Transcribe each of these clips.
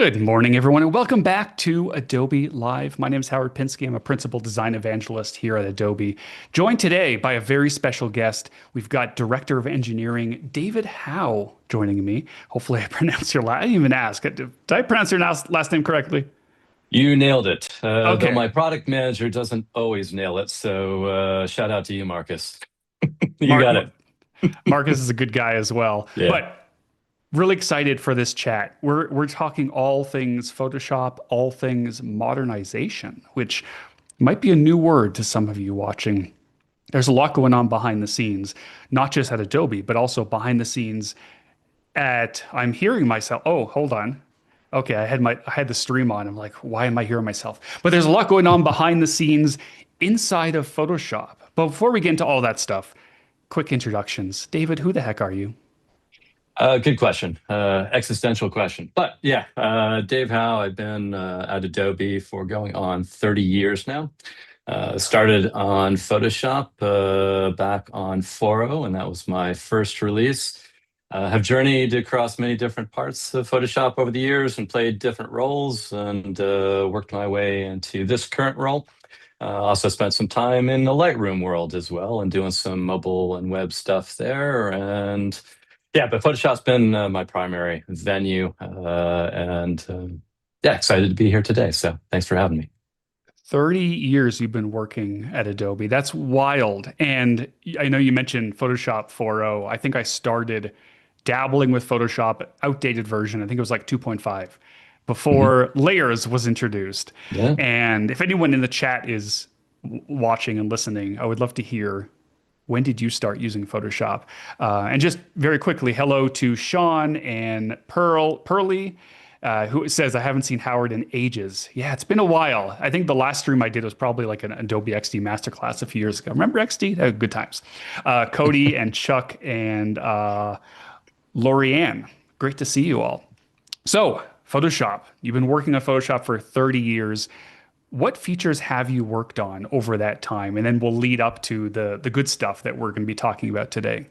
Good morning, everyone, and welcome back to Adobe Live. My name is Howard Pinsky. I'm a principal design evangelist here at Adobe. Joined today by a very special guest. We've got Director of Engineering, David Howe, joining me. Hopefully I pronounced your last, I didn't even ask. Did I pronounce your last name correctly? You nailed it. Though Okay. my product manager doesn't always nail it. So shout out to you, Marcus. You Mark, got it. Marcus is a good guy as well. Yeah. But really excited for this chat. We're talking all things Photoshop, all things modernization, which might be a new word to some of you watching. There's a lot going on behind the scenes, not just at Adobe, but also behind the scenes I'm hearing myself. Oh, hold on. Okay, I had the stream on. I'm like, why am I hearing myself? But there's a lot going on behind the scenes inside of Photoshop. But before we get into all that stuff, quick introductions. David, who the heck are you? Good question. Existential question. But yeah, Dave Howe, I've been at Adobe for going on 30 years now. Started on Photoshop back on 4.0, and that was my first release. Have journeyed across many different parts of Photoshop over the years and played different roles and worked my way into this current role. Also spent some time in the Lightroom world as well and doing some mobile and web stuff there. And yeah, but Photoshop's been my primary venue. Yeah, excited to be here today. So thanks for having me. 30 years you've been working at Adobe. That's wild. And I know you mentioned Photoshop 4.0. I think I started dabbling with Photoshop, outdated version. I think it was like 2.5 Mhm. before Layers was introduced. Yeah. And if anyone in the chat is watching and listening, I would love to hear, when did you start using Photoshop? And just very quickly, hello to Sean and Pearly, who says, I haven't seen Howard in ages. Yeah, it's been a while. I think the last stream I did was probably like an Adobe XD masterclass a few years ago. Remember XD? Good times. Cody and Chuck and Lorianne, great to see you all. So, Photoshop, you've been working on Photoshop for 30 years. What features have you worked on over that time? And then we'll lead up to the good stuff that we're going to be talking about today.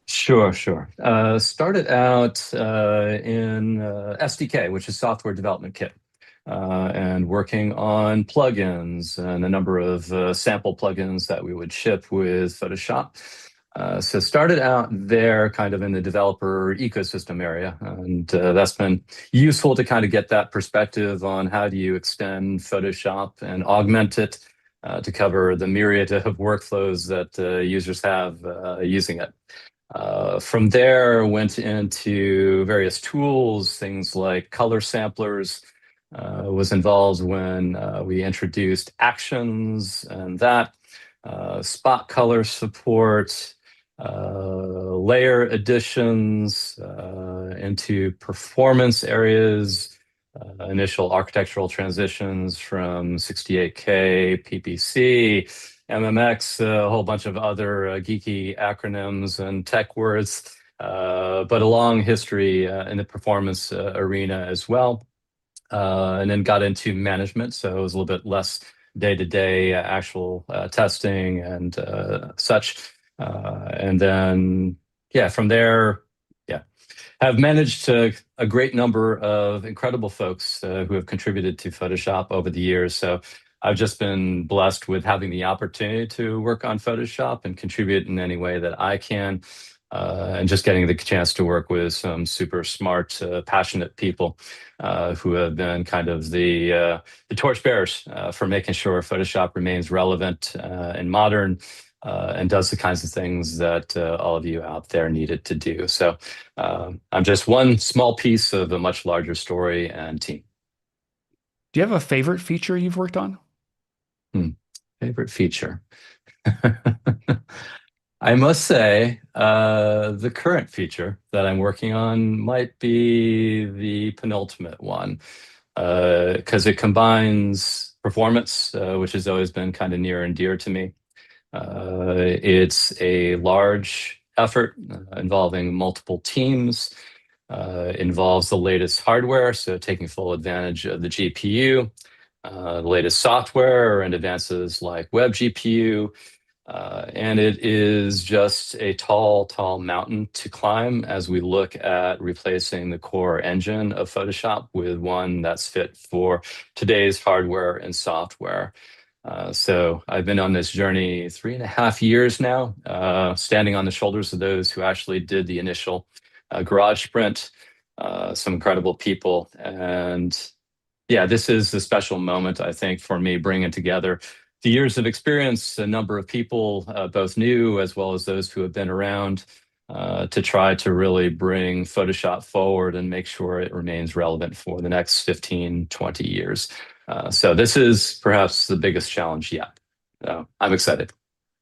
Sure. Started out in SDK, which is Software Development Kit, and working on plugins and a number of sample plugins that we would ship with Photoshop. So started out there kind of in the developer ecosystem area, and that's been useful to kind of get that perspective on how do you extend Photoshop and augment it to cover the myriad of workflows that users have using it. From there, went into various tools, things like color samplers. Was involved when we introduced actions and that, spot color support, layer additions into performance areas, initial architectural transitions from 68K, PPC, MMX, a whole bunch of other geeky acronyms and tech words, but a long history in the performance arena as well. And then got into management, so it was a little bit less day-to-day actual testing and such. And then, yeah, from there, yeah, have managed a great number of incredible folks who have contributed to Photoshop over the years. So I've just been blessed with having the opportunity to work on Photoshop and contribute in any way that I can, and just getting the chance to work with some super smart, passionate people who have been kind of the torchbearers for making sure Photoshop remains relevant and modern, and does the kinds of things that all of you out there needed to do. So I'm just one small piece of a much larger story and team. Do you have a favorite feature you've worked on? Favorite feature. I must say, the current feature that I'm working on might be the penultimate one, because it combines performance, which has always been kind of near and dear to me. It's a large effort involving multiple teams, involves the latest hardware, so taking full advantage of the GPU, the latest software and advances like Web GPU, And it is just a tall, tall mountain to climb as we look at replacing the core engine of Photoshop with one that's fit for today's hardware and software. So I've been on this journey 3.5 years now, standing on the shoulders of those who actually did the initial garage sprint, some incredible people. And yeah, this is a special moment, I think, for me, bringing together the years of experience, a number of people, both new as well as those who have been around, to try to really bring Photoshop forward and make sure it remains relevant for the next 15, 20 years. So this is perhaps the biggest challenge yet. I'm excited.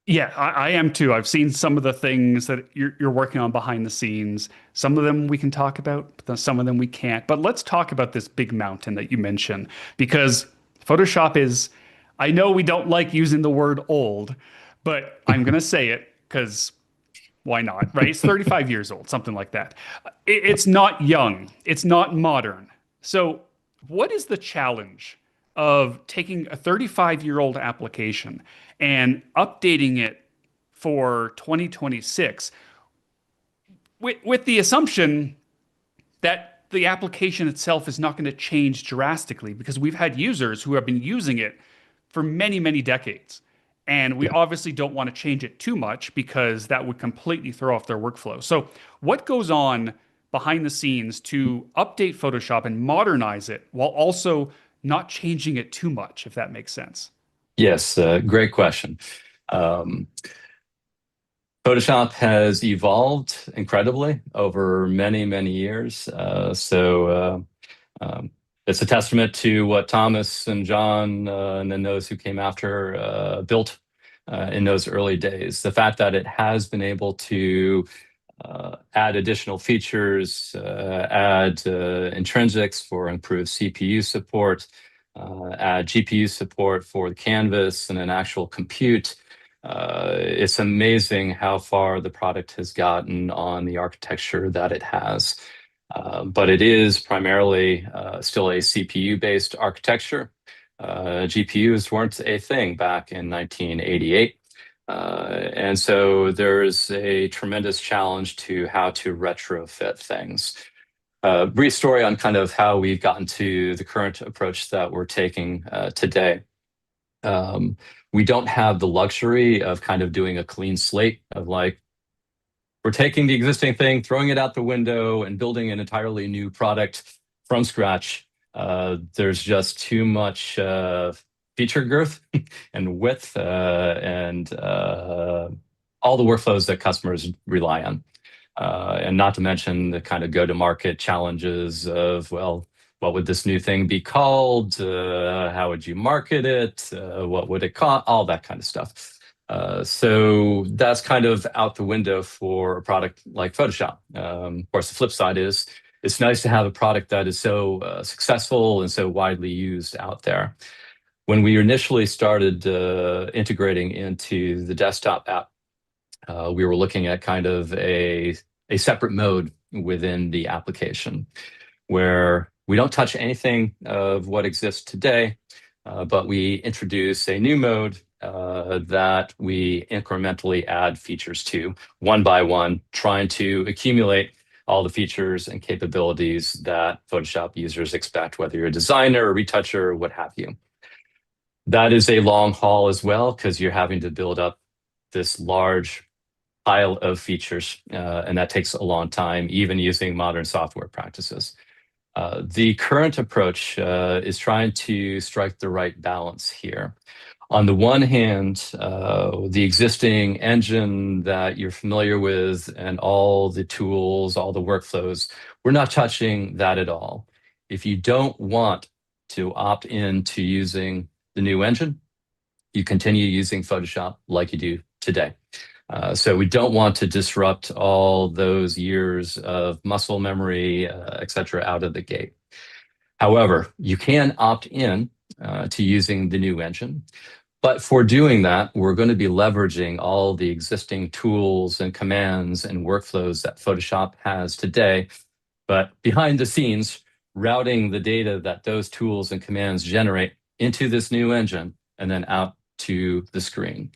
Yeah, I am too. I've seen some of the things that you're working on behind the scenes. Some of them we can talk about, but some of them we can't. But let's talk about this big mountain that you mentioned, because Photoshop is, I know we don't like using the word old, but I'm going to say it because why not, right? It's 35 years old, something like that. It's not young, it's not modern. So, what is the challenge of taking a 35-year-old application and updating it for 2026 with the assumption that the application itself is not going to change drastically because we've had users who have been using it for many, many decades. And we Yeah. obviously don't want to change it too much because that would completely throw off their workflow. So, what goes on behind the scenes to update Photoshop and modernize it while also not changing it too much, if that makes sense? Yes, great question. Um, Photoshop has evolved incredibly over many, many years. It's a testament to what Thomas and John, and then those who came after, built in those early days. The fact that it has been able to add additional features, add intrinsics for improved CPU support, add GPU support for the canvas and an actual compute. It's amazing how far the product has gotten on the architecture that it has. But it is primarily still a CPU-based architecture. GPUs weren't a thing back in 1988. And so there's a tremendous challenge to how to retrofit things. Brief story on kind of how we've gotten to the current approach that we're taking today. Um, we don't have the luxury of kind of doing a clean slate of like, we're taking the existing thing, throwing it out the window, and building an entirely new product from scratch. There's just too much feature girth and width and all the workflows that customers rely on. And not to mention the kind of go-to-market challenges of, well, what would this new thing be called? How would you market it? What would it cost? All that kind of stuff. So that's kind of out the window for a product like Photoshop. Of course, the flip side is it's nice to have a product that is so successful and so widely used out there. When we initially started integrating into the desktop app, we were looking at kind of a separate mode within the application where we don't touch anything of what exists today, but we introduce a new mode that we incrementally add features to one by one, trying to accumulate all the features and capabilities that Photoshop users expect, whether you're a designer, a retoucher, what have you. That is a long haul as well, because you're having to build up this large pile of features, and that takes a long time, even using modern software practices. The current approach is trying to strike the right balance here. On the one hand, the existing engine that you're familiar with and all the tools, all the workflows, we're not touching that at all. If you don't want to opt in to using the new engine, you continue using Photoshop like you do today. So we don't want to disrupt all those years of muscle memory, et cetera, out of the gate. However, you can opt in to using the new engine. But for doing that, we're going to be leveraging all the existing tools and commands and workflows that Photoshop has today. But behind the scenes, routing the data that those tools and commands generate into this new engine and then out to the screen.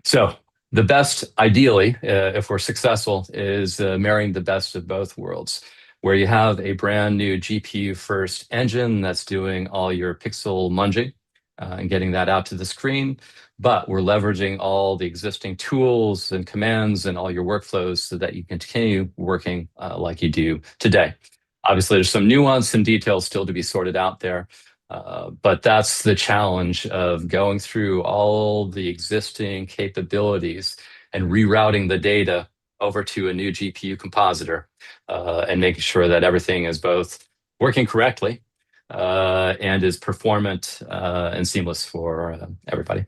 So The best, ideally, if we're successful, is marrying the best of both worlds, where you have a brand new GPU first engine that's doing all your pixel munging and getting that out to the screen. But we're leveraging all the existing tools and commands and all your workflows so that you continue working like you do today. Obviously, there's some nuance and details still to be sorted out there. But that's the challenge of going through all the existing capabilities and rerouting the data over to a new GPU compositor and making sure that everything is both working correctly and is performant and seamless for everybody.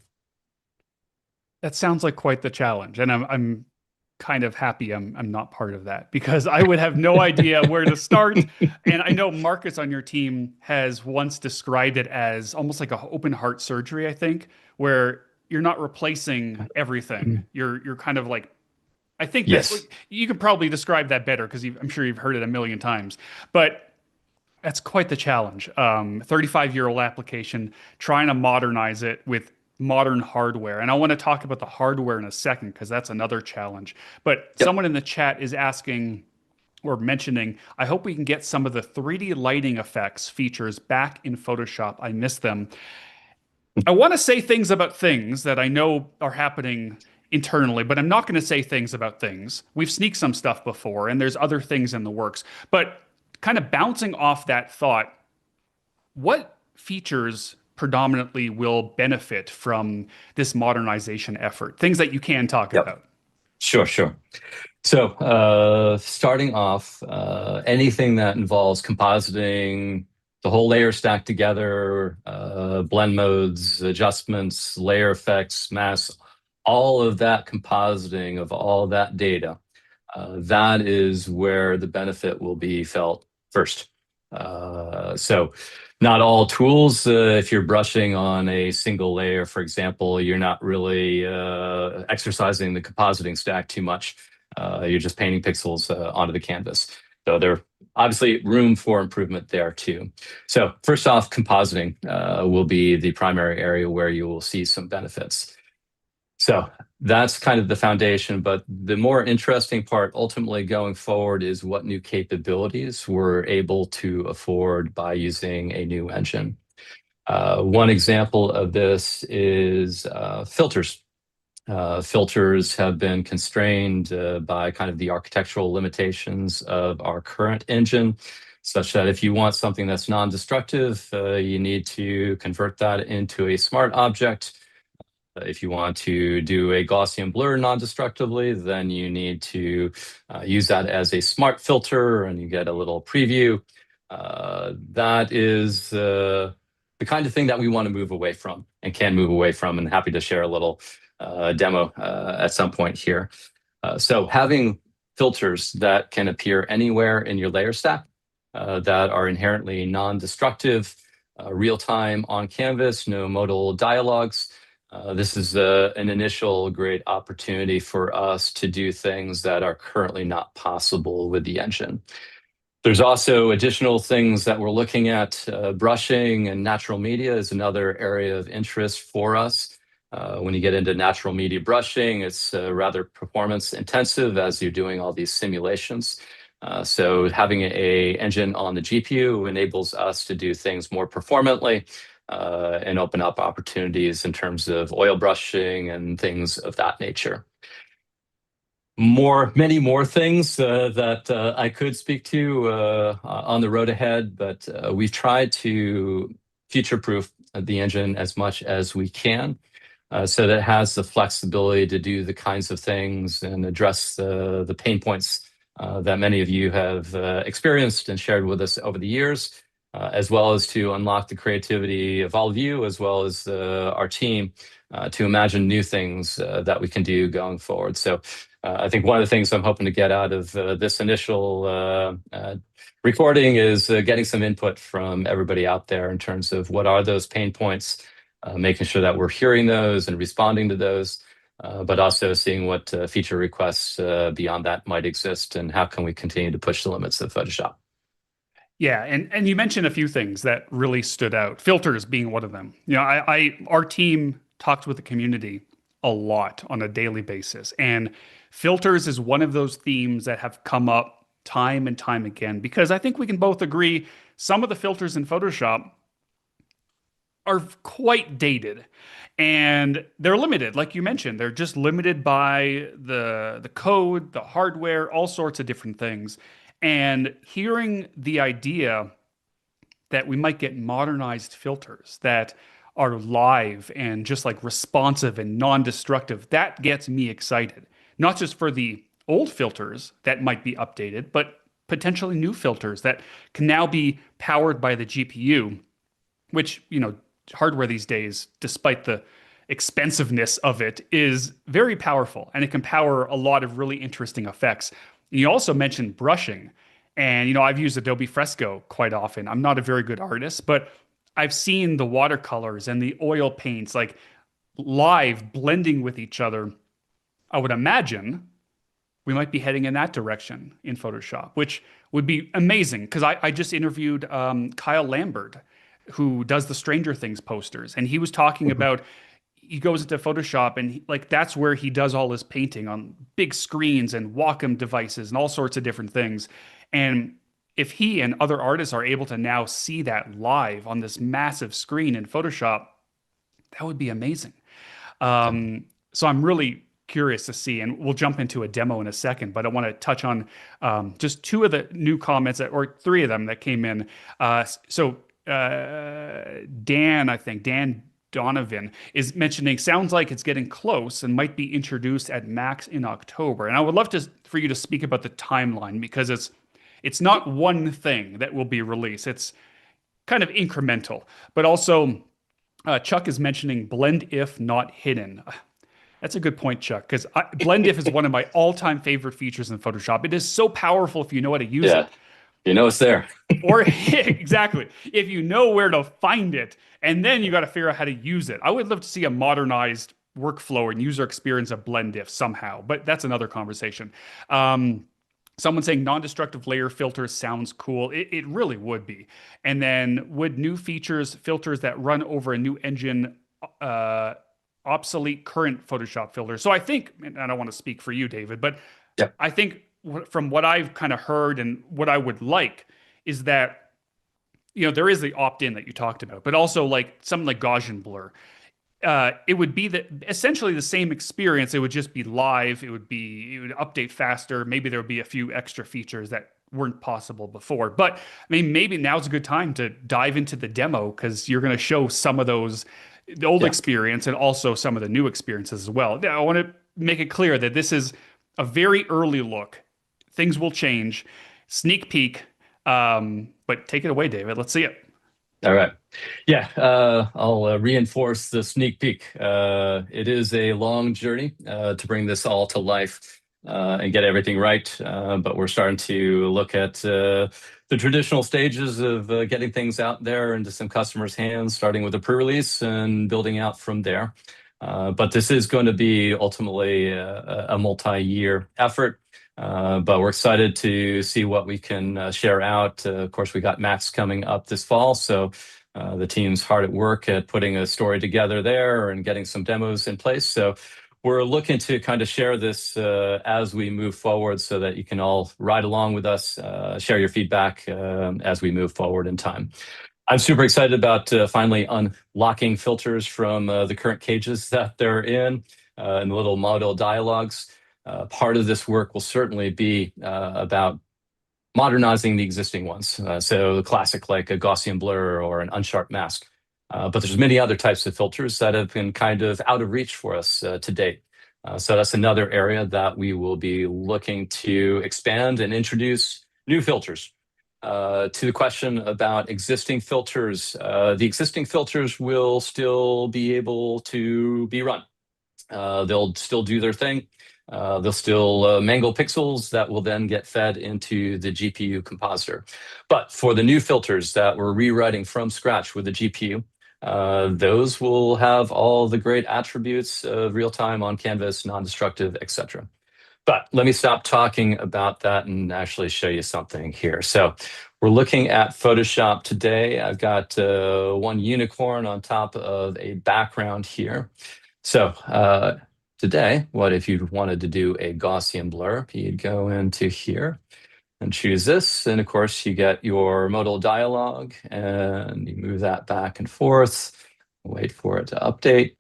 That sounds like quite the challenge, and I'm kind of happy I'm not part of that because I would have no idea where to start. And I know Marcus on your team has once described it as almost like a open heart surgery, I think, where you're not replacing everything. You're kind of like I think that Yes. you could probably describe that better because I'm sure you've heard it a million times. But that's quite the challenge. 35-year-old application, trying to modernize it with modern hardware. And I want to talk about the hardware in a second because that's another challenge. But Yep. someone in the chat is asking or mentioning, I hope we can get some of the 3D lighting effects features back in Photoshop. I miss them. I want to say things about things that I know are happening internally, but I'm not going to say things about things. We've sneaked some stuff before, and there's other things in the works. But kind of bouncing off that thought, what features predominantly will benefit from this modernization effort? Things that you can talk Yep. about. Sure, sure. So, starting off, anything that involves compositing the whole layer stack together, blend modes, adjustments, layer effects, masks, all of that compositing of all that data, that is where the benefit will be felt first. So, not all tools, if you're brushing on a single layer, for example, you're not really exercising the compositing stack too much. You're just painting pixels onto the canvas. So there obviously room for improvement there too. So first off, compositing will be the primary area where you will see some benefits. So that's kind of the foundation, but the more interesting part ultimately going forward is what new capabilities we're able to afford by using a new engine. One example of this is filters. Filters have been constrained by kind of the architectural limitations of our current engine, such that if you want something that's non-destructive, you need to convert that into a smart object. If you want to do a Gaussian blur non-destructively, then you need to use that as a smart filter and you get a little preview. That is the kind of thing that we want to move away from and can move away from, and happy to share a little demo at some point here. So having filters that can appear anywhere in your layer stack that are inherently non-destructive, real-time on canvas, no modal dialogues. This is an initial great opportunity for us to do things that are currently not possible with the engine. There's also additional things that we're looking at. Brushing and natural media is another area of interest for us. When you get into natural media brushing, it's rather performance intensive as you're doing all these simulations. So having a engine on the GPU enables us to do things more performantly and open up opportunities in terms of oil brushing and things of that nature. Many more things that I could speak to on the road ahead, but we've tried to future-proof the engine as much as we can so that it has the flexibility to do the kinds of things and address the pain points that many of you have experienced and shared with us over the years, as well as to unlock the creativity of all of you, as well as our team, to imagine new things that we can do going forward. So I think one of the things I'm hoping to get out of this initial recording is getting some input from everybody out there in terms of what are those pain points, making sure that we're hearing those and responding to those, but also seeing what feature requests beyond that might exist and how can we continue to push the limits of Photoshop. Yeah, and you mentioned a few things that really stood out. Filters being one of them. Our team talked with the community, a lot on a daily basis. And filters is one of those themes that have come up time and time again because I think we can both agree some of the filters in Photoshop are quite dated and they're limited like you mentioned. They're just limited by the code, the hardware, all sorts of different things. And hearing the idea that we might get modernized filters that are live and just like responsive and non-destructive, that gets me excited. Not just for the old filters that might be updated, but potentially new filters that can now be powered by the GPU, which, hardware these days, despite the expensiveness of it, is very powerful and it can power a lot of really interesting effects. You also mentioned brushing. And, I've used Adobe Fresco quite often. I'm not a very good artist, but I've seen the watercolors and the oil paints like live blending with each other. I would imagine we might be heading in that direction in Photoshop, which would be amazing because I just interviewed Kyle Lambert, who does the Stranger Things posters, and he was talking about he goes into Photoshop and like that's where he does all his painting on big screens and Wacom devices and all sorts of different things. And if he and other artists are able to now see that live on this massive screen in Photoshop, that would be amazing. So I'm really curious to see, and we'll jump into a demo in a second, but I want to touch on just two of the new comments or three of them that came in. Dan, I think, Dan Donovan is mentioning, sounds like it's getting close and might be introduced at Max in October. And I would love for you to speak about the timeline because it's not one thing that will be released. It's kind of incremental. But also, Chuck is mentioning blend if not hidden. That's a good point, Chuck, because blend if is one of my all-time favorite features in Photoshop. It is so powerful if you know how to use Yeah, it. it's there. Or exactly, if you know where to find it, and then you got to figure out how to use it. I would love to see a modernized workflow and user experience of blend if somehow, but that's another conversation. Someone saying non-destructive layer filters sounds cool. It really would be. And then would new filters that run over a new engine, obsolete current Photoshop filters? So I think, and I don't want to speak for you, David, but Yep. I think from what I've kind of heard and what I would like is that, there is the opt-in that you talked about, but also like something like Gaussian blur. It would be essentially the same experience. It would just be live. It would update faster. Maybe there would be a few extra features that weren't possible before. But I mean, maybe now's a good time to dive into the demo because you're going to show some of the old experience and also some of the new experiences as well. Now, I want to make it clear that this is a very early look. Things will change. Sneak peek. But take it away, David. Let's see it. All right. Yeah, I'll reinforce the sneak peek. It is a long journey to bring this all to life and get everything right. But we're starting to look at the traditional stages of getting things out there into some customers' hands, starting with a pre-release and building out from there. But this is going to be ultimately a multi-year effort. But we're excited to see what we can share out. Of course, we got Max coming up this fall, so the team's hard at work at putting a story together there and getting some demos in place. So we're looking to kind of share this as we move forward so that you can all ride along with us, share your feedback as we move forward in time. I'm super excited about finally unlocking filters from the current cages that they're in and the little model dialogues. Part of this work will certainly be about modernizing the existing ones. So the classic like a Gaussian blur or an unsharp mask. But there's many other types of filters that have been kind of out of reach for us to date. So that's another area that we will be looking to expand and introduce new filters. To the question about existing filters, the existing filters will still be able to be run. They'll still do their thing. They'll still mangle pixels that will then get fed into the GPU compositor. But for the new filters that we're rewriting from scratch with the GPU, those will have all the great attributes of real-time on canvas, non-destructive, etc. But let me stop talking about that and actually show you something here. So we're looking at Photoshop today. I've got one unicorn on top of a background here. So today, what if you wanted to do a Gaussian blur? You'd go into here and choose this. And of course, you get your modal dialog and you move that back and forth, wait for it to update,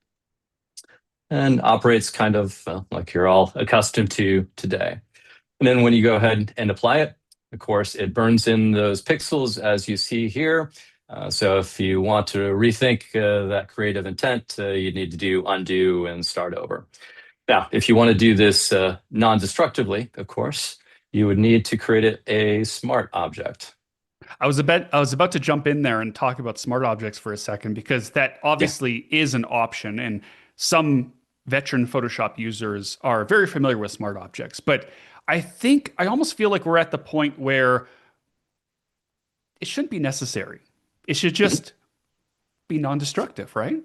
and operates kind of like you're all accustomed to today. And then when you go ahead and apply it, of course, it burns in those pixels as you see here. So if you want to rethink that creative intent, you need to do undo and start over. Now, if you want to do this non-destructively, of course, you would need to create a smart object. I was about to jump in there and talk about smart objects for a second because that Yeah. obviously is an option, and some veteran Photoshop users are very familiar with smart objects. But I almost feel like we're at the point where it shouldn't be necessary. It should just be non-destructive, right?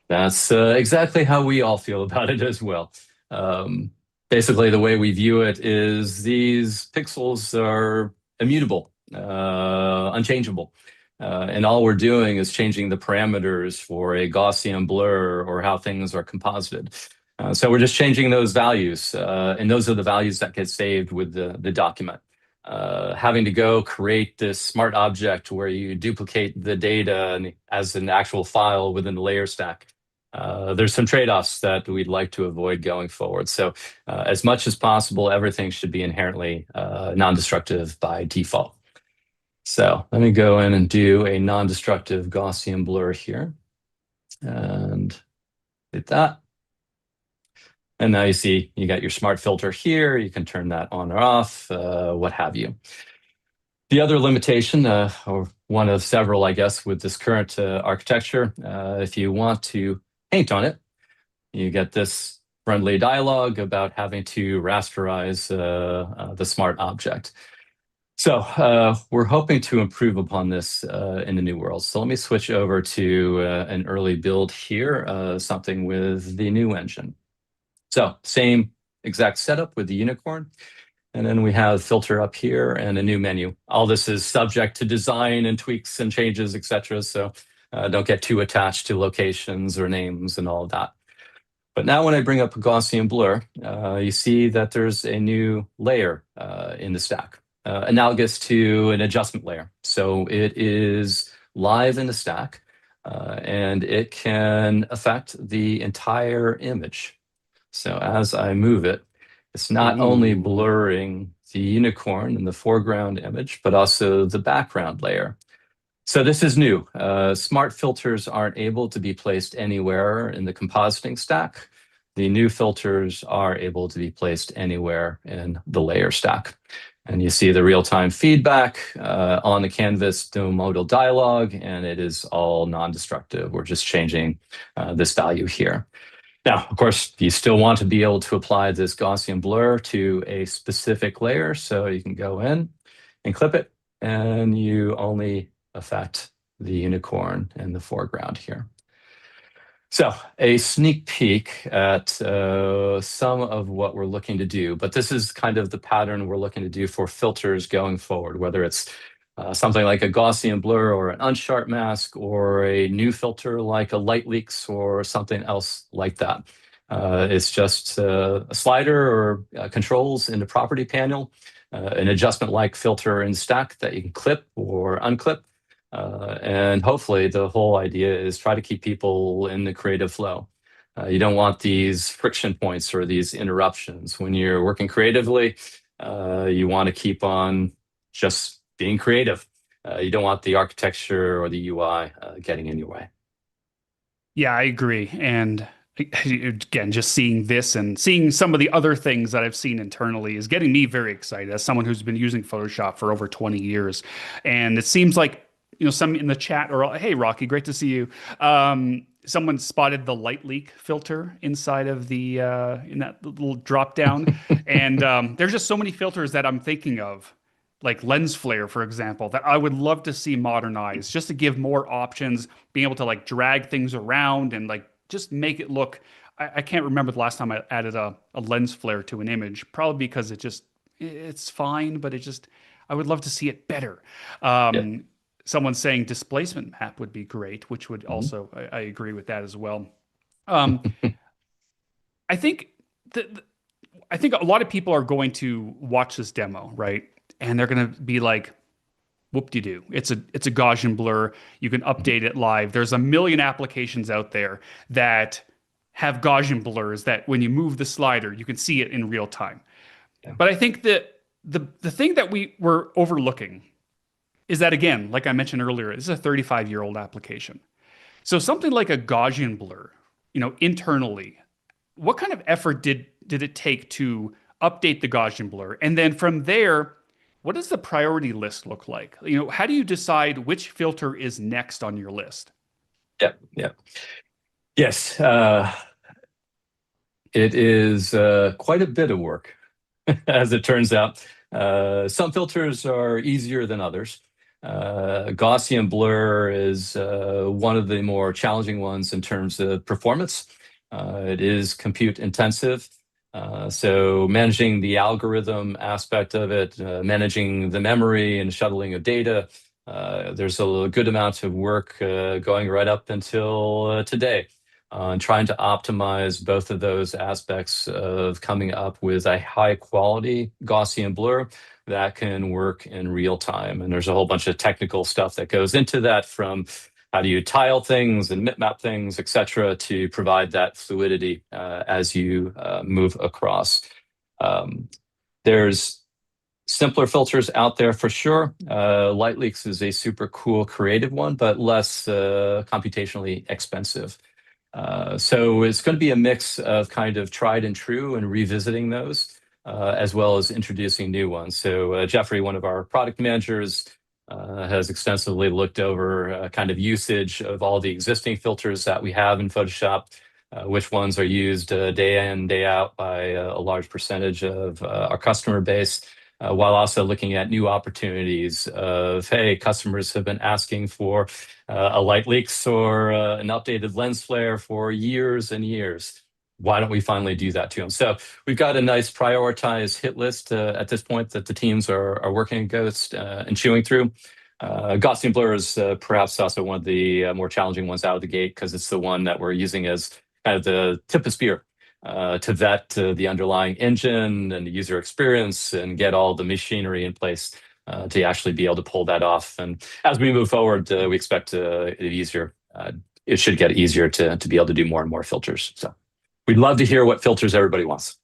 That's exactly how we all feel about it as well. Um, Basically, the way we view it is these pixels are immutable, unchangeable. And all we're doing is changing the parameters for a Gaussian blur or how things are composited. So we're just changing those values, and those are the values that get saved with the document. Having to go create this smart object where you duplicate the data as an actual file within the layer stack. There's some trade-offs that we'd like to avoid going forward. So as much as possible, everything should be inherently non-destructive by default. So let me go in and do a non-destructive Gaussian blur here and hit that. And now you see you got your smart filter here. You can turn that on or off, what have you. The other limitation, or one of several, I guess, with this current architecture, if you want to paint on it, you get this friendly dialogue about having to rasterize the smart object. So we're hoping to improve upon this in the new world. So let me switch over to an early build here, something with the new engine. So same exact setup with the unicorn. And then we have filter up here and a new menu. All this is subject to design and tweaks and changes, etc. So don't get too attached to locations or names and all of that. But now when I bring up a Gaussian blur, you see that there's a new layer in the stack, analogous to an adjustment layer. So it is live in the stack, and it can affect the entire image. So as I move it, it's not only Ooh. blurring the unicorn in the foreground image, but also the background layer. So this is new. Smart filters aren't able to be placed anywhere in the compositing stack. The new filters are able to be placed anywhere in the layer stack. And you see the real-time feedback on the canvas, no modal dialog, and it is all non-destructive. We're just changing this value here. Now, of course, you still want to be able to apply this Gaussian blur to a specific layer. So you can go in and clip it, and you only affect the unicorn in the foreground here. So a sneak peek at some of what we're looking to do, but this is kind of the pattern we're looking to do for filters going forward, whether it's something like a Gaussian blur or an unsharp mask or a new filter like a light leaks or something else like that. It's just a slider or controls in the property panel, an adjustment like filter in stack that you can clip or unclip. And hopefully the whole idea is try to keep people in the creative flow. You don't want these friction points or these interruptions. When you're working creatively, you want to keep on just being creative. You don't want the architecture or the UI getting in your way. Yeah, I agree. And again, just seeing this and seeing some of the other things that I've seen internally is getting me very excited as someone who's been using Photoshop for over 20 years. And it seems like, some in the chat or, hey, Rocky, great to see you. Someone spotted the light leak filter inside of the in that little drop down. And there's just so many filters that I'm thinking of, like lens flare, for example, that I would love to see modernized just to give more options, being able to like drag things around and like just make it look. I can't remember the last time I added a lens flare to an image, probably because it's fine, but I would love to see it better. Yeah. Someone saying displacement map would be great, which would Mhm. also, I agree with that as well. Um, I think I think a lot of people are going to watch this demo, right? And they're going to be like, whoop-de-doo. It's a Gaussian blur. You can update it live. There's a million applications out there that have Gaussian blurs that when you move the slider, you can see it in real time. Yeah. But I think that the thing that we were overlooking is that again, like I mentioned earlier, this is a 35-year-old application. So something like a Gaussian blur, internally, what kind of effort did it take to update the Gaussian blur? And then from there, what does the priority list look like? How do you decide which filter is next on your list? Yeah. Yeah. Yes. It is quite a bit of work, as it turns out. Some filters are easier than others. Gaussian blur is one of the more challenging ones in terms of performance. It is compute intensive. So managing the algorithm aspect of it, managing the memory and shuttling of data, there's a good amount of work going right up until today on trying to optimize both of those aspects of coming up with a high quality Gaussian blur that can work in real time. And there's a whole bunch of technical stuff that goes into that, from how do you tile things and map things, et cetera, to provide that fluidity as you move across. There's simpler filters out there for sure. Light leaks is a super cool creative one, but less computationally expensive. So it's going to be a mix of kind of tried and true and revisiting those, as well as introducing new ones. So Jeffrey, one of our product managers, has extensively looked over kind of usage of all the existing filters that we have in Photoshop, which ones are used day in, day out by a large percentage of our customer base, while also looking at new opportunities of, hey, customers have been asking for a light leaks or an updated lens flare for years and years. Why don't we finally do that to them? So we've got a nice prioritized hit list at this point that the teams are working against and chewing through. Gaussian blur is perhaps also one of the more challenging ones out of the gate, because it's the one that we're using as kind of the tip of spear to vet the underlying engine and the user experience and get all the machinery in place to actually be able to pull that off. And as we move forward, we expect it easier. It should get easier to be able to do more and more filters. So we'd love to hear what filters everybody wants.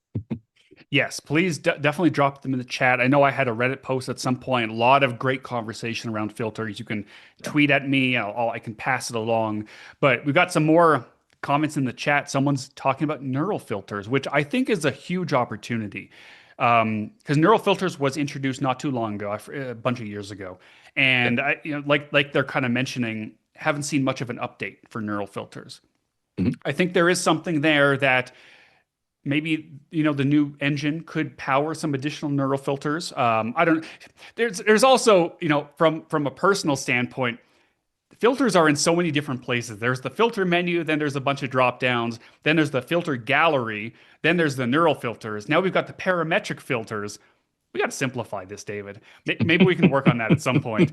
Yes, please definitely drop them in the chat. I know I had a Reddit post at some point, a lot of great conversation around filters. You can tweet at me, I can pass it along. But we've got some more comments in the chat. Someone's talking about neural filters, which I think is a huge opportunity. Because neural filters was introduced not too long ago, a bunch of years ago. And like they're kind of mentioning, haven't seen much of an update for neural filters. Mhm. I think there is something there that maybe the new engine could power some additional neural filters. I don't. There's also from a personal standpoint, filters are in so many different places. There's the filter menu, then there's a bunch of drop downs, then there's the filter gallery, then there's the neural filters. Now we've got the parametric filters. We got to simplify this, David. Maybe we can work on that at some point.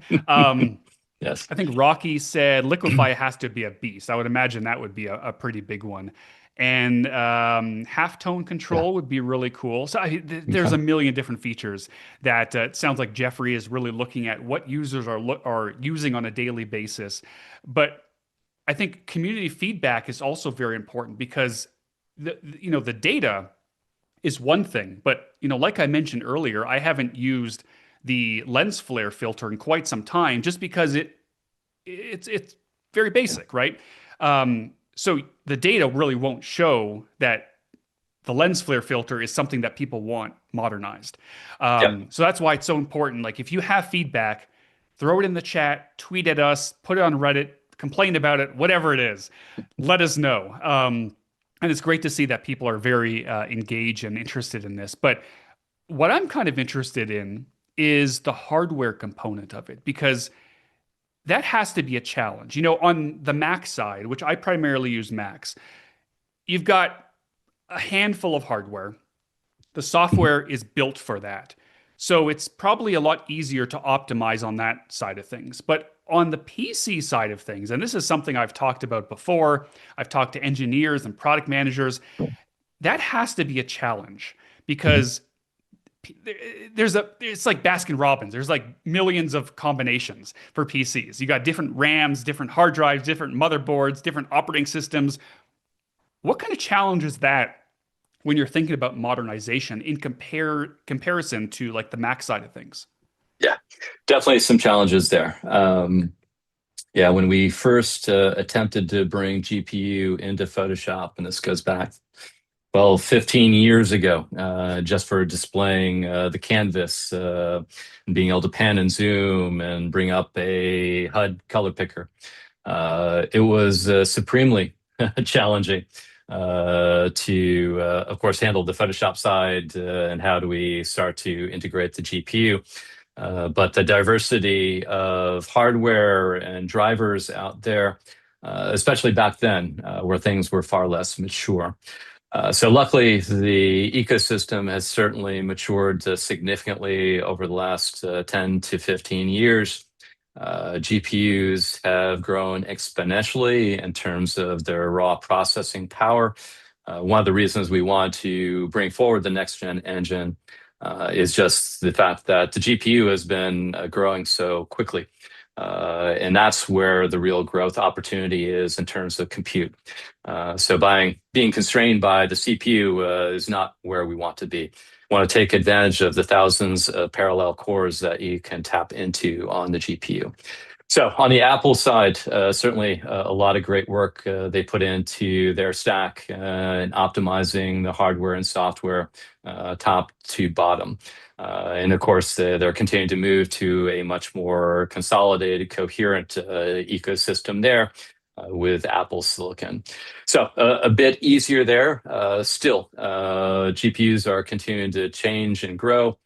Yes. I think Rocky said liquify has to be a beast. I would imagine that would be a pretty big one. And halftone Yeah. control would be really cool. So there's Okay. a million different features that it sounds like Jeffrey is really looking at what users are using on a daily basis. But I think community feedback is also very important, because the data is one thing, but like I mentioned earlier, I haven't used the lens flare filter in quite some time, just because it's very Yeah. basic, right? So the data really won't show that the lens flare filter is something that people want modernized. Yeah. So that's why it's so important. Like, if you have feedback, throw it in the chat, tweet at us, put it on Reddit, complain about it, whatever it is, let us know. And it's great to see that people are very engaged and interested in this. But what I'm kind of interested in is the hardware component of it, because that has to be a challenge. On the Mac side, which I primarily use Macs, you've got a handful of hardware. The Mhm. software is built for that. So it's probably a lot easier to optimize on that side of things. But on the PC side of things, and this is something I've talked about before, I've talked to engineers and product managers. that has to be a challenge Mhm. because it's like Baskin Robbins. There's like millions of combinations for PCs. You got different RAMs, different hard drives, different motherboards, different operating systems. What kind of challenge is that when you're thinking about modernization in comparison to like the Mac side of things? Yeah, definitely some challenges there. Yeah, when we first attempted to bring GPU into Photoshop, and this goes back, well, 15 years ago, just for displaying the canvas, and being able to pan and zoom and bring up a HUD color picker. It was supremely challenging to, of course, handle the Photoshop side and how do we start to integrate the GPU. But the diversity of hardware and drivers out there, especially back then, where things were far less mature. So luckily, the ecosystem has certainly matured significantly over the last 10 to 15 years. GPUs have grown exponentially in terms of their raw processing power. One of the reasons we want to bring forward the next gen engine is just the fact that the GPU has been growing so quickly. And that's where the real growth opportunity is in terms of compute. So being constrained by the CPU is not where we want to be. We want to take advantage of the thousands of parallel cores that you can tap into on the GPU. So on the Apple side, certainly a lot of great work they put into their stack and optimizing the hardware and software top to bottom. And of course, they're continuing to move to a much more consolidated, coherent ecosystem there with Apple Silicon. So a bit easier there. Still, GPUs are continuing to change and grow.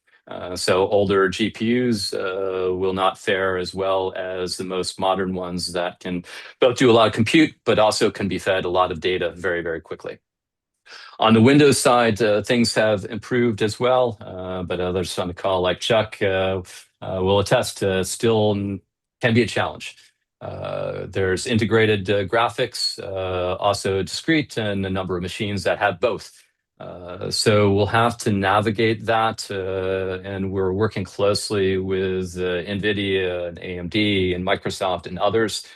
So older GPUs will not fare as well as the most modern ones that can both do a lot of compute, but also can be fed a lot of data very, very quickly. On the Windows side, things have improved as well, but others on the call, like Chuck, will attest still can be a challenge. There's integrated graphics, also discrete, and a number of machines that have both. So we'll have to navigate that, and we're working closely with NVIDIA and AMD and Microsoft and others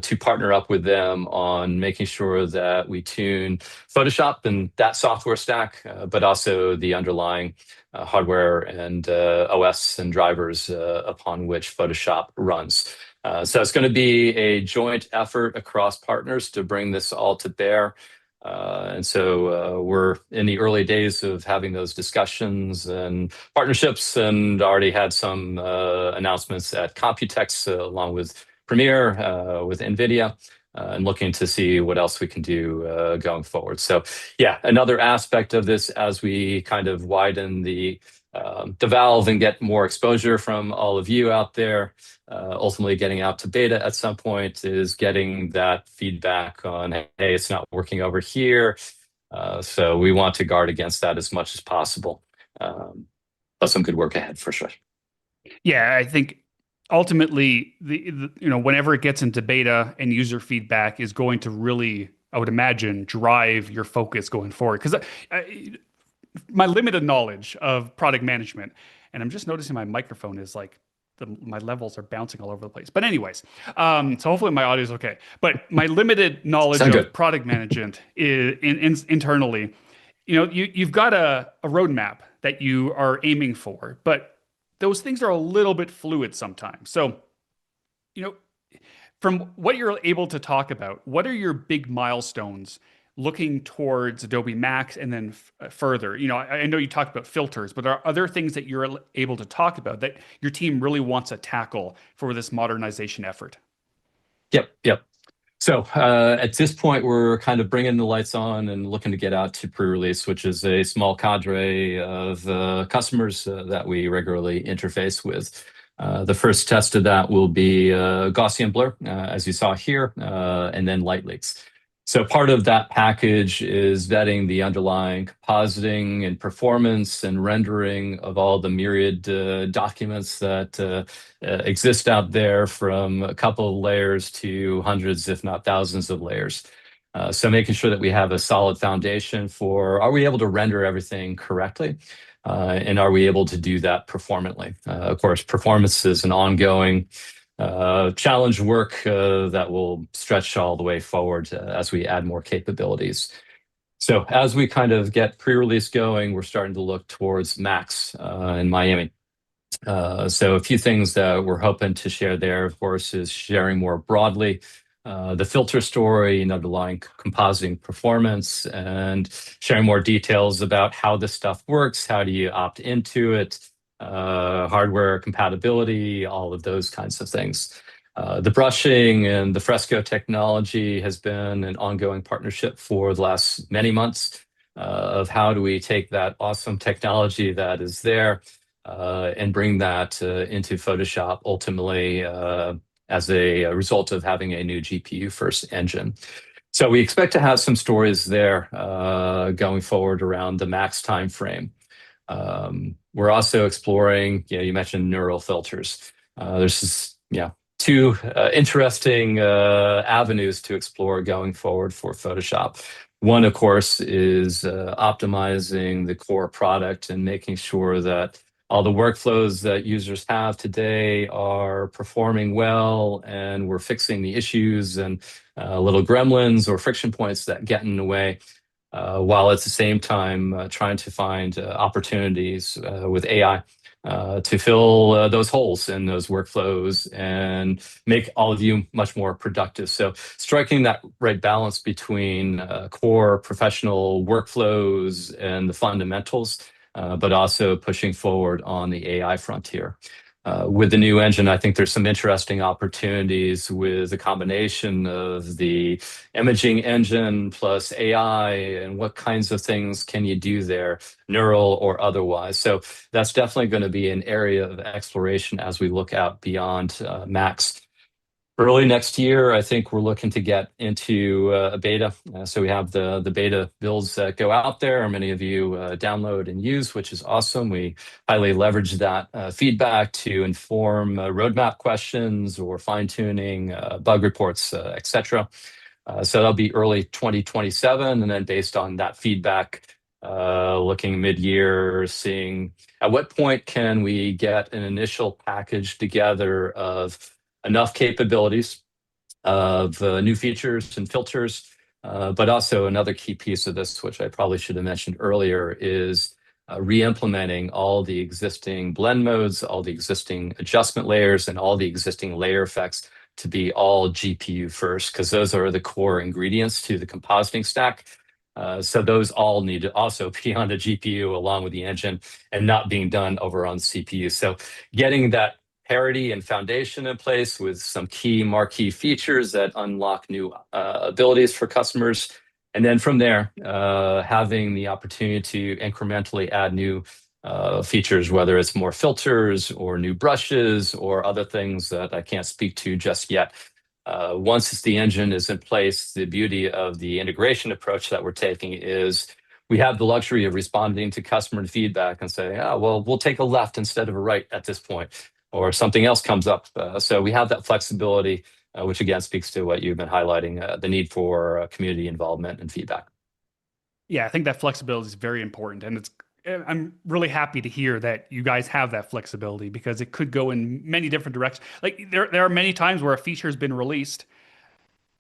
to partner up with them on making sure that we tune Photoshop and that software stack, but also the underlying hardware and OS and drivers upon which Photoshop runs. So it's going to be a joint effort across partners to bring this all to bear. And so we're in the early days of having those discussions and partnerships, and already had some announcements at Computex along with Premiere, with NVIDIA, and looking to see what else we can do going forward. So yeah, another aspect of this as we kind of widen the valve and get more exposure from all of you out there, ultimately getting out to beta at some point, is getting that feedback on, hey, it's not working over here. So we want to guard against that as much as possible. But some good work ahead for sure. Yeah, I think ultimately whenever it gets into beta and user feedback is going to really, I would imagine, drive your focus going forward. Because my limited knowledge of product management, and I'm just noticing my microphone is like my levels are bouncing all over the place. But anyways, so hopefully my audio is okay. But my limited knowledge Sound of good. product management internally, you've got a roadmap that you are aiming for, but those things are a little bit fluid sometimes. So, you know, from what you're able to talk about, what are your big milestones looking towards Adobe Max and then further? I know you talked about filters, but are other things that you're able to talk about that your team really wants to tackle for this modernization effort? Yep, yep. So at this point, we're kind of bringing the lights on and looking to get out to pre-release, which is a small cadre of customers that we regularly interface with. The first test of that will be Gaussian blur, as you saw here, and then light leaks. So part of that package is vetting the underlying compositing and performance and rendering of all the myriad documents that exist out there, from a couple of layers to hundreds, if not thousands of layers. So making sure that we have a solid foundation for, are we able to render everything correctly? And are we able to do that performantly? Of course, performance is an ongoing challenge work that will stretch all the way forward as we add more capabilities. So as we kind of get pre-release going, we're starting to look towards Max in Miami. So a few things that we're hoping to share there, of course, is sharing more broadly the filter story and underlying compositing performance, and sharing more details about how this stuff works, how do you opt into it, hardware compatibility, all of those kinds of things. The brushing and the fresco technology has been an ongoing partnership for the last many months of how do we take that awesome technology that is there and bring that into Photoshop ultimately as a result of having a new GPU first engine. So we expect to have some stories there going forward around the Max timeframe. We're also exploring, you mentioned neural filters. There's this, two interesting avenues to explore going forward for Photoshop. One, of course, is optimizing the core product and making sure that all the workflows that users have today are performing well, and we're fixing the issues and little gremlins or friction points that get in the way, while at the same time trying to find opportunities with AI to fill those holes in those workflows and make all of you much more productive. So striking that right balance between core professional workflows and the fundamentals, but also pushing forward on the AI frontier. With the new engine, I think there's some interesting opportunities with the combination of the imaging engine plus AI, and what kinds of things can you do there, neural or otherwise. So that's definitely going to be an area of exploration as we look out beyond Max. Early next year, I think we're looking to get into a beta. So we have the beta builds that go out there, and many of you download and use, which is awesome. We highly leverage that feedback to inform roadmap questions or fine-tuning, bug reports, etc. So that'll be early 2027, and then based on that feedback, looking mid-year, seeing at what point can we get an initial package together of enough capabilities of new features and filters, but also another key piece of this, which I probably should have mentioned earlier, is re-implementing all the existing blend modes, all the existing adjustment layers, and all the existing layer effects to be all GPU first, because those are the core ingredients to the compositing stack. So those all need to also be on the GPU along with the engine, and not being done over on CPU. So getting that parity and foundation in place with some key marquee features that unlock new abilities for customers. And then from there, having the opportunity to incrementally add new features, whether it's more filters or new brushes or other things that I can't speak to just yet. Once the engine is in place, the beauty of the integration approach that we're taking is we have the luxury of responding to customer feedback and say, well, we'll take a left instead of a right at this point, or something else comes up. So we have that flexibility, which again speaks to what you've been highlighting, the need for community involvement and feedback. Yeah, I think that flexibility is very important, and I'm really happy to hear that you guys have that flexibility, because it could go in many different directions. Like there are many times where a feature has been released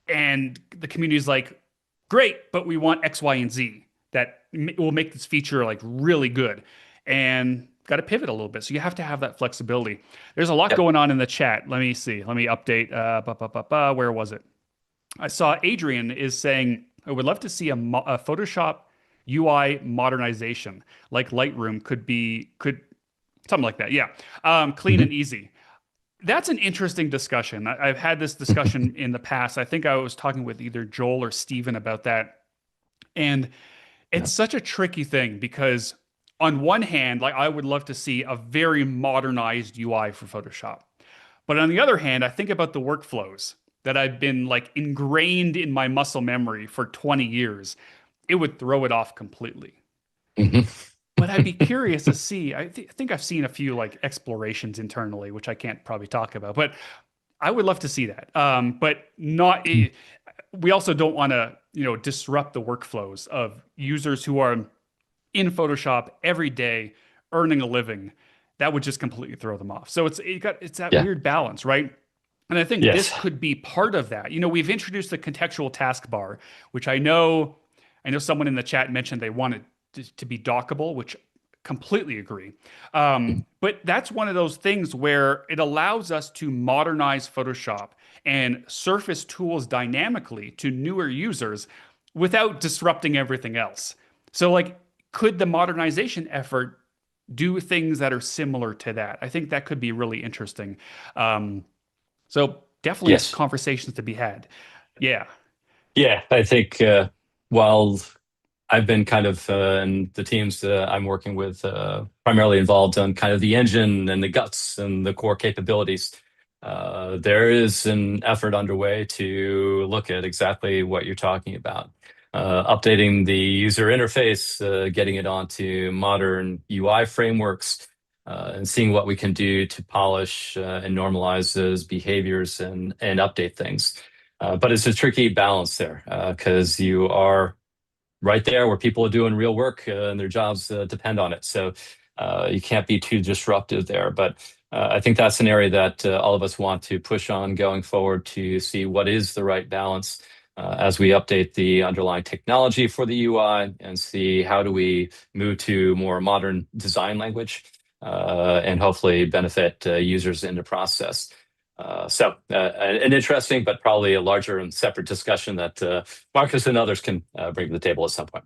and the community is like, great, but we want X, Y, and Z that will make this feature like really good, and got to pivot a little bit. So you have to have that flexibility. There's a lot Yep. going on in the chat. Let me see. Let me update. Where was it? I saw Adrian is saying, I would love to see a Photoshop UI modernization, like Lightroom could something like that. Yeah. Clean Mhm. and easy. That's an interesting discussion. I've had this discussion in the past. I think I was talking with either Joel or Steven about that. And it's Yeah. such a tricky thing, because on one hand, like I would love to see a very modernized UI for Photoshop. But on the other hand, I think about the workflows that I've been like ingrained in my muscle memory for 20 years. It would throw it off completely. Mhm. But I'd be curious to see. I think I've seen a few like explorations internally, which I can't probably talk about, but I would love to see that. But not. we also don't want to, disrupt the workflows of users who are in Photoshop every day earning a living. That would just completely throw them off. So it's that Yeah. weird balance, right? And I think this Yes. could be part of that. We've introduced the contextual taskbar, which I know someone in the chat mentioned they want it to be dockable, which completely agree. But that's one of those things where it allows us to modernize Photoshop and surface tools dynamically to newer users without disrupting everything else. So, like, could the modernization effort do things that are similar to that? I think that could be really interesting. So definitely Yes. conversations to be had. Yeah. Yeah. I think while I've been kind of in the teams I'm working with, primarily involved on kind of the engine and the guts and the core capabilities. There is an effort underway to look at exactly what you're talking about. Updating the user interface, getting it onto modern UI frameworks, and seeing what we can do to polish and normalize those behaviors and update things. But it's a tricky balance there because you are right there where people are doing real work and their jobs depend on it. So you can't be too disruptive there. But I think that's an area that all of us want to push on going forward to see what is the right balance as we update the underlying technology for the UI and see how do we move to more modern design language and hopefully benefit users in the process. An interesting, but probably a larger and separate discussion that Marcus and others can bring to the table at some point.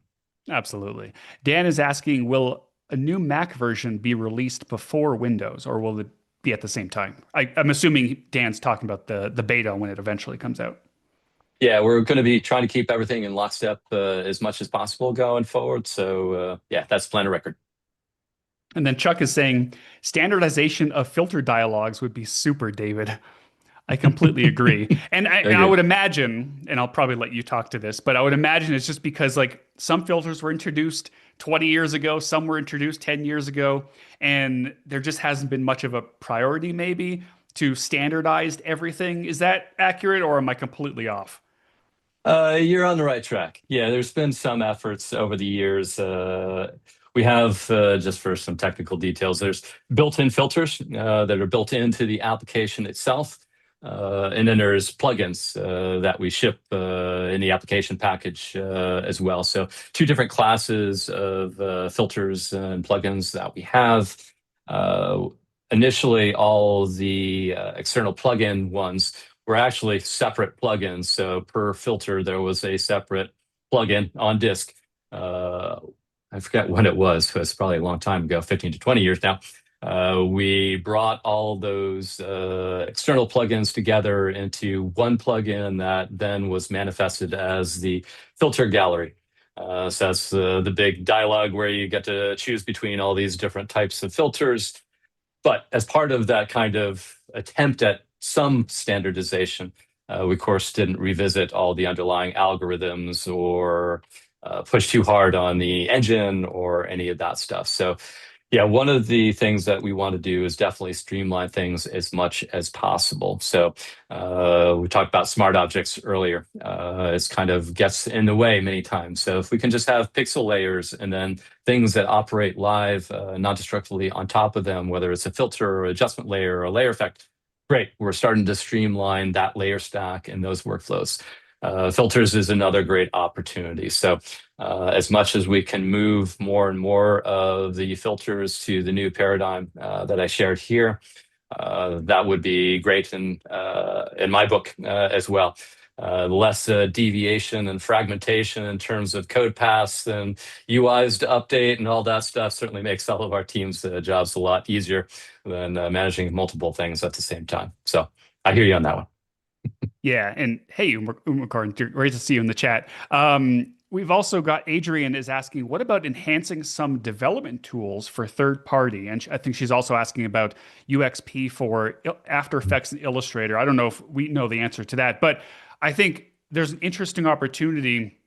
Absolutely. Dan is asking, will a new Mac version be released before Windows, or will it be at the same time? I'm assuming Dan's talking about the beta when it eventually comes out. Yeah, we're going to be trying to keep everything in lockstep as much as possible going forward. So yeah, that's the plan of record. And then Chuck is saying standardization of filter dialogues would be super, David. I completely agree. And I Agreed. would imagine, and I'll probably let you talk to this, but I would imagine it's just because like some filters were introduced 20 years ago, some were introduced 10 years ago, and there just hasn't been much of a priority maybe to standardize everything. Is that accurate or am I completely off? You're on the right track. Yeah, there's been some efforts over the years. We have, just for some technical details, there's built-in filters that are built into the application itself. And then there's plugins that we ship in the application package as well. So two different classes of filters and plugins that we have. Uh, Initially, all the external plugin ones were actually separate plugins. So per filter, there was a separate plugin on disk. Uh, I forget when it was. It was probably a long time ago, 15 to 20 years now. We brought all those external plugins together into one plugin that then was manifested as the filter gallery. So that's the big dialogue where you get to choose between all these different types of filters. But as part of that kind of attempt at some standardization, we of course didn't revisit all the underlying algorithms or push too hard on the engine or any of that stuff. So yeah, one of the things that we want to do is definitely streamline things as much as possible. So we talked about smart objects earlier. It's kind of gets in the way many times. So if we can just have pixel layers and then things that operate live non-destructively on top of them, whether it's a filter or adjustment layer or a layer effect, great. We're starting to streamline that layer stack and those workflows. Filters is another great opportunity. So as much as we can move more and more of the filters to the new paradigm that I shared here, that would be great in my book as well. Less deviation and fragmentation in terms of code paths and UIs to update and all that stuff certainly makes all of our teams' jobs a lot easier than managing multiple things at the same time. So I hear you on that one. Yeah, and hey, Umacorn, great to see you in the chat. We've also got Adrian is asking, what about enhancing some development tools for third party? And I think she's also asking about UXP for After Effects and Illustrator. I don't know if we know the answer to that, but I think there's an interesting opportunity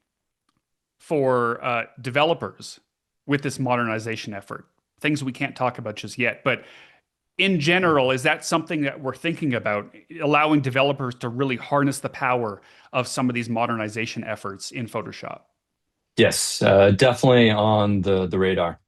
for developers with this modernization effort. Things we can't talk about just yet, but in general, is that something that we're thinking about, allowing developers to really harness the power of some of these modernization efforts in Photoshop? Yes, definitely on the radar.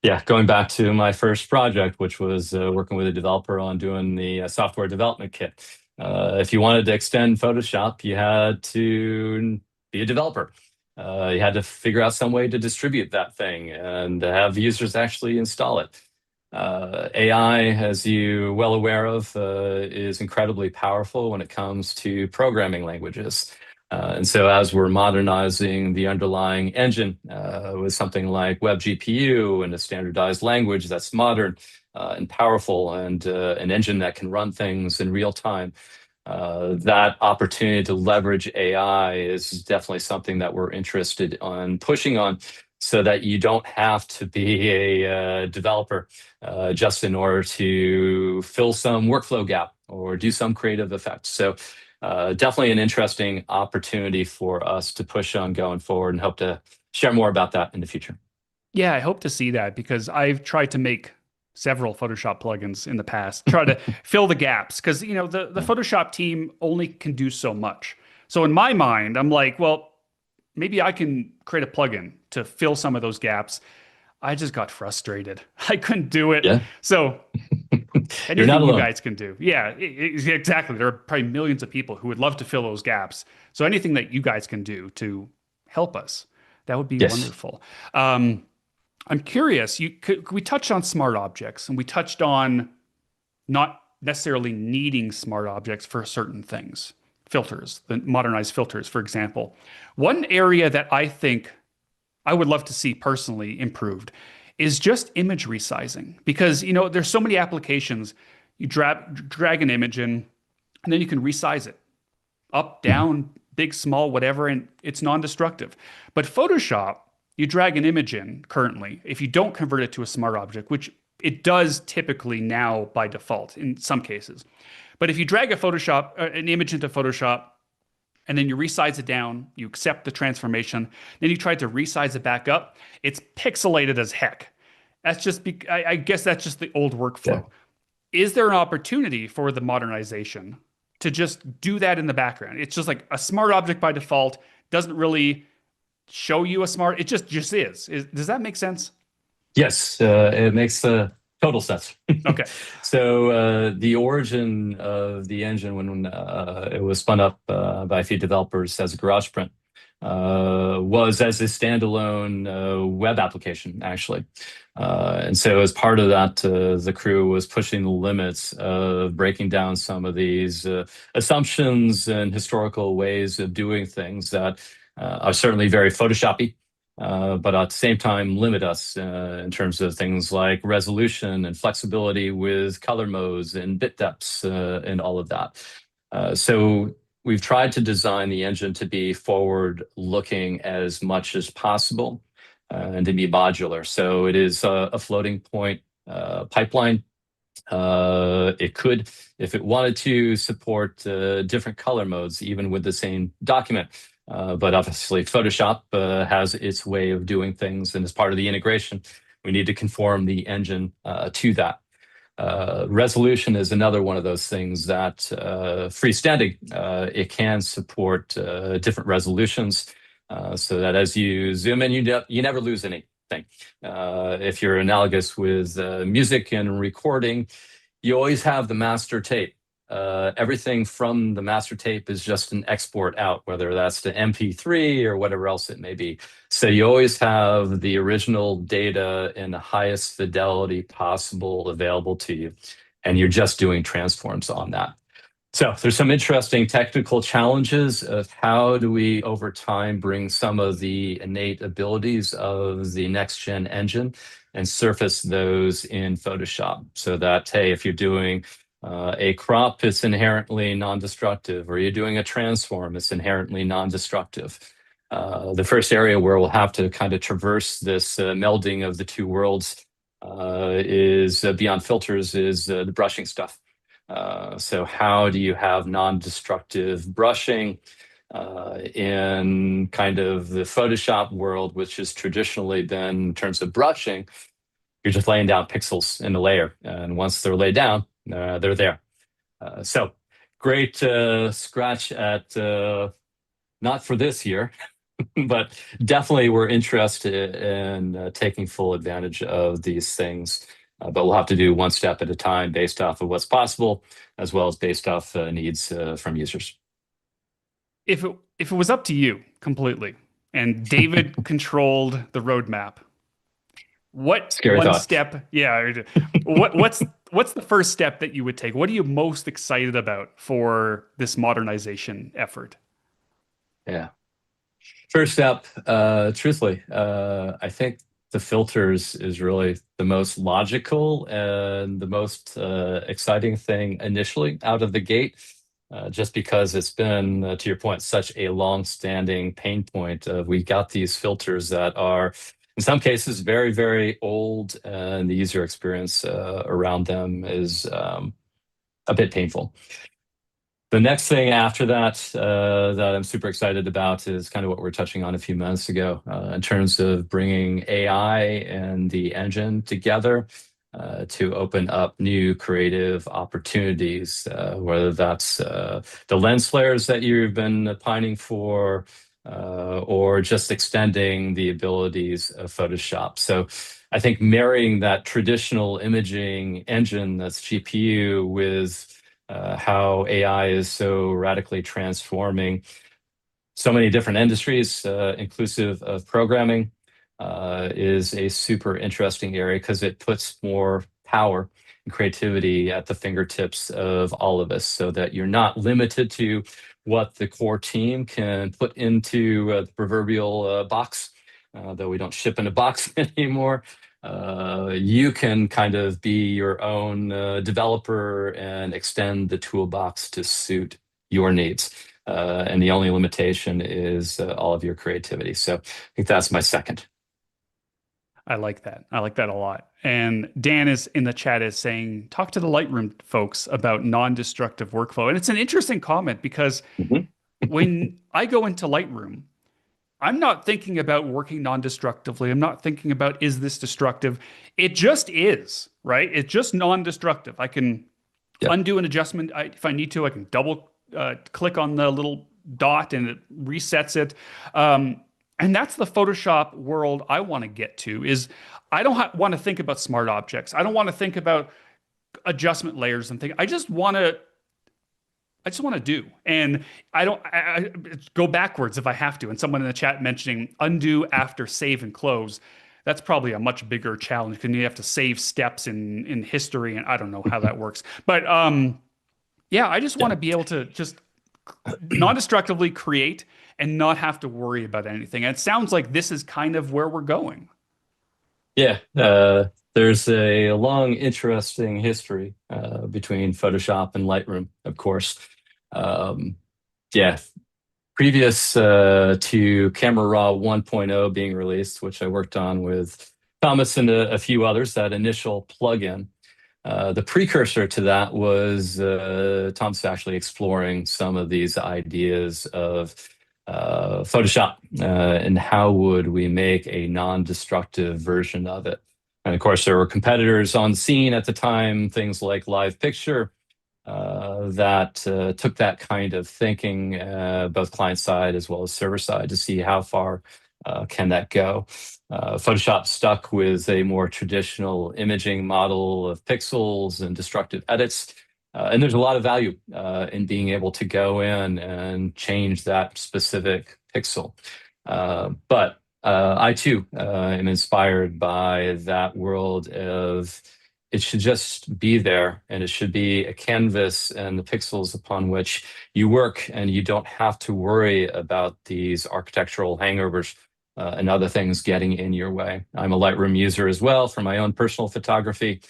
Yeah, going back to my first project, which was working with a developer on doing the software development kit. If you wanted to extend Photoshop, you had to be a developer. You had to figure out some way to distribute that thing and have users actually install it. AI, as you well aware of, is incredibly powerful when it comes to programming languages. And so as we're modernizing the underlying engine with something like WebGPU and a standardized language that's modern and powerful and an engine that can run things in real time, that opportunity to leverage AI is definitely something that we're interested on pushing on so that you don't have to be a developer just in order to fill some workflow gap or do some creative effect. So definitely an interesting opportunity for us to push on going forward and hope to share more about that in the future. Yeah, I hope to see that because I've tried to make several Photoshop plugins in the past, try to fill the gaps because the Yeah. Photoshop team only can do so much. So in my mind, I'm like, well, maybe I can create a plugin to fill some of those gaps. I just got frustrated. I couldn't do it. Yeah, So you're not anything you alone. guys can do. Yeah, exactly. There are probably millions of people who would love to fill those gaps. So anything that you guys can do to help us, that would be Yes. wonderful. Um, I'm curious, we touched on smart objects and we touched on not necessarily needing smart objects for certain things. Filters, the modernized filters, for example. One area that I think I would love to see personally improved is just image resizing because there's so many applications. You drag an image in and then you can resize it up, Mhm. down, big, small, whatever, and it's non-destructive. But Photoshop, you drag an image in currently, if you don't convert it to a smart object, which it does typically now by default in some cases. But if you drag an image into Photoshop and then you resize it down, you accept the transformation, then you try to resize it back up, it's pixelated as heck. I guess that's just the old Yeah. workflow. Is there an opportunity for the modernization to just do that in the background? It's just like a smart object by default doesn't really show you a smart, it just is. Does that make sense? Yes, it makes total sense. Okay. So the origin of the engine when it was spun up by a few developers as a garage print was as a standalone web application, actually. And so as part of that, the crew was pushing the limits of breaking down some of these assumptions and historical ways of doing things that are certainly very Photoshoppy but at the same time limit us in terms of things like resolution and flexibility with color modes and bit depths and all of that. So we've tried to design the engine to be forward-looking as much as possible and to be modular. So it is a floating point pipeline. It could, if it wanted to, support different color modes, even with the same document. But obviously, Photoshop has its way of doing things, and as part of the integration, we need to conform the engine to that. Resolution is another one of those things that freestanding, it can support different resolutions so that as you zoom in, you never lose anything. If you're analogous with music and recording, you always have the master tape. Everything from the master tape is just an export out, whether that's to MP3 or whatever else it may be. So you always have the original data in the highest fidelity possible available to you, and you're just doing transforms on that. So there's some interesting technical challenges of how do we over time bring some of the innate abilities of the next gen engine and surface those in Photoshop so that, hey, if you're doing a crop, it's inherently non-destructive, or you're doing a transform, it's inherently non-destructive. The first area where we'll have to kind of traverse this melding of the two worlds is beyond filters is the brushing stuff. So how do you have non-destructive brushing in kind of the Photoshop world, which has traditionally been, in terms of brushing, you're just laying down pixels in the layer. And once they're laid down, they're there. So great scratch at not for this year, but definitely we're interested in taking full advantage of these things. But we'll have to do one step at a time based off of what's possible, as well as based off needs from users. If it was up to you completely, and David controlled the roadmap, what Scary one thought. step, yeah, what's the first step that you would take? What are you most excited about for this modernization effort? Yeah. First up, truthfully, I think the filters is really the most logical and the most exciting thing initially out of the gate, just because it's been, to your point, such a long-standing pain point. We got these filters that are, in some cases, very, very old, and the user experience around them is a bit painful. The next thing after that that I'm super excited about is kind of what we are touching on a few minutes ago in terms of bringing AI and the engine together to open up new creative opportunities, whether that's the lens flares that you've been pining for, or just extending the abilities of Photoshop. So I think marrying that traditional imaging engine that's GPU with how AI is so radically transforming so many different industries, inclusive of programming, is a super interesting area because it puts more power and creativity at the fingertips of all of us so that you're not limited to what the core team can put into the proverbial box, though we don't ship in a box anymore. You can kind of be your own developer and extend the toolbox to suit your needs. And the only limitation is all of your creativity. So I think that's my second. I like that. I like that a lot. And Dan is in the chat is saying, talk to the Lightroom folks about non-destructive workflow. And it's an interesting comment because Mhm. when I go into Lightroom, I'm not thinking about working non-destructively. I'm not thinking about, is this destructive? It just is, right? It's just non-destructive. I can Yep. undo an adjustment if I need to. I can double click on the little dot and it resets it. And that's the Photoshop world I want to get to is I don't want to think about smart objects. I don't want to think about adjustment layers and things. I just want to do. And I go backwards if I have to. And someone in the chat mentioning undo after save and close. That's probably a much bigger challenge because you have to save steps in history. And I don't know how that works. But yeah, I just want Yeah. to be able to just non-destructively create and not have to worry about anything. And it sounds like this is kind of where we're going. Yeah. There's a long, interesting history between Photoshop and Lightroom, of course. Um, yeah. Previous to Camera Raw 1.0 being released, which I worked on with Thomas and a few others, that initial plugin. The precursor to that was Tom's actually exploring some of these ideas of Photoshop and how would we make a non-destructive version of it. And of course, there were competitors on the scene at the time, things like Live Picture, that took that kind of thinking, both client side as well as server side, to see how far can that go. Photoshop stuck with a more traditional imaging model of pixels and destructive edits. And there's a lot of value in being able to go in and change that specific pixel. But I too am inspired by that world of it should just be there and it should be a canvas and the pixels upon which you work, and you don't have to worry about these architectural hangovers and other things getting in your way. I'm a Lightroom user as well for my own personal photography.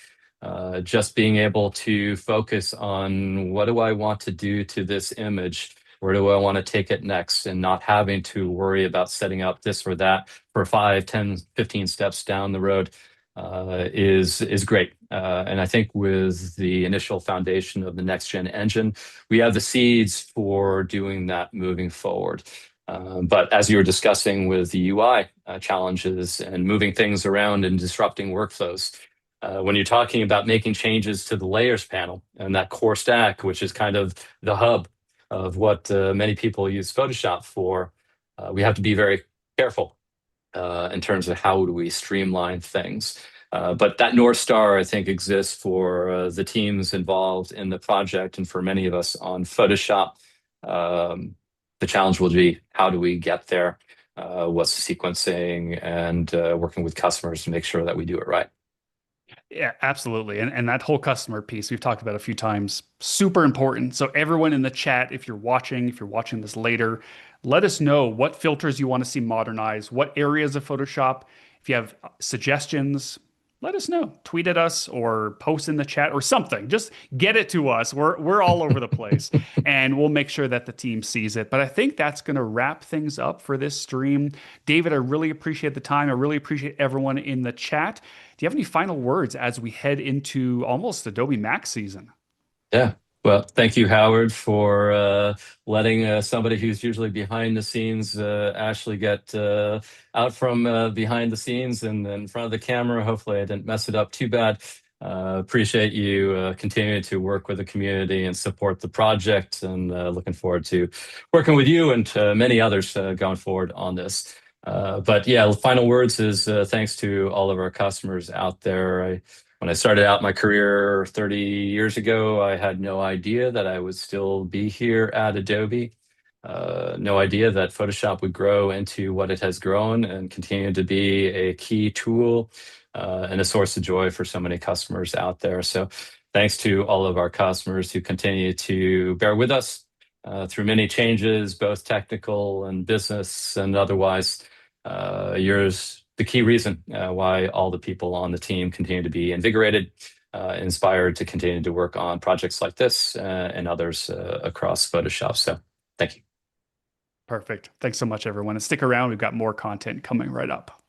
Just being able to focus on what do I want to do to this image? Where do I want to take it next? And not having to worry about setting up this or that for 5, 10, 15 steps down the road is great. And I think with the initial foundation of the next gen engine, we have the seeds for doing that moving forward. But as you were discussing with the UI challenges and moving things around and disrupting workflows, when you're talking about making changes to the layers panel and that core stack, which is kind of the hub of what many people use Photoshop for, we have to be very careful in terms of how do we streamline things. But that North Star, I think, exists for the teams involved in the project and for many of us on Photoshop. The challenge will be how do we get there? What's the sequencing and working with customers to make sure that we do it right. Yeah, absolutely. And that whole customer piece we've talked about a few times, super important. So everyone in the chat, if you're watching this later, let us know what filters you want to see modernized, what areas of Photoshop. If you have suggestions, let us know. Tweet at us or post in the chat or something. Just get it to us. We're all over the place and we'll make sure that the team sees it. But I think that's going to wrap things up for this stream. David, I really appreciate the time. I really appreciate everyone in the chat. Do you have any final words as we head into almost Adobe Max season? Yeah. Well, thank you, Howard, for letting somebody who's usually behind the scenes actually get out from behind the scenes and in front of the camera. Hopefully, I didn't mess it up too bad. Appreciate you continuing to work with the community and support the project, and looking forward to working with you and many others going forward on this. But yeah, the final words is thanks to all of our customers out there. When I started out my career 30 years ago, I had no idea that I would still be here at Adobe. No idea that Photoshop would grow into what it has grown and continue to be a key tool and a source of joy for so many customers out there. So thanks to all of our customers who continue to bear with us through many changes, both technical and business and otherwise. Yours the key reason why all the people on the team continue to be invigorated, inspired to continue to work on projects like this and others across Photoshop. So thank you. Perfect. Thanks so much, everyone. And stick around. We've got more content coming right up.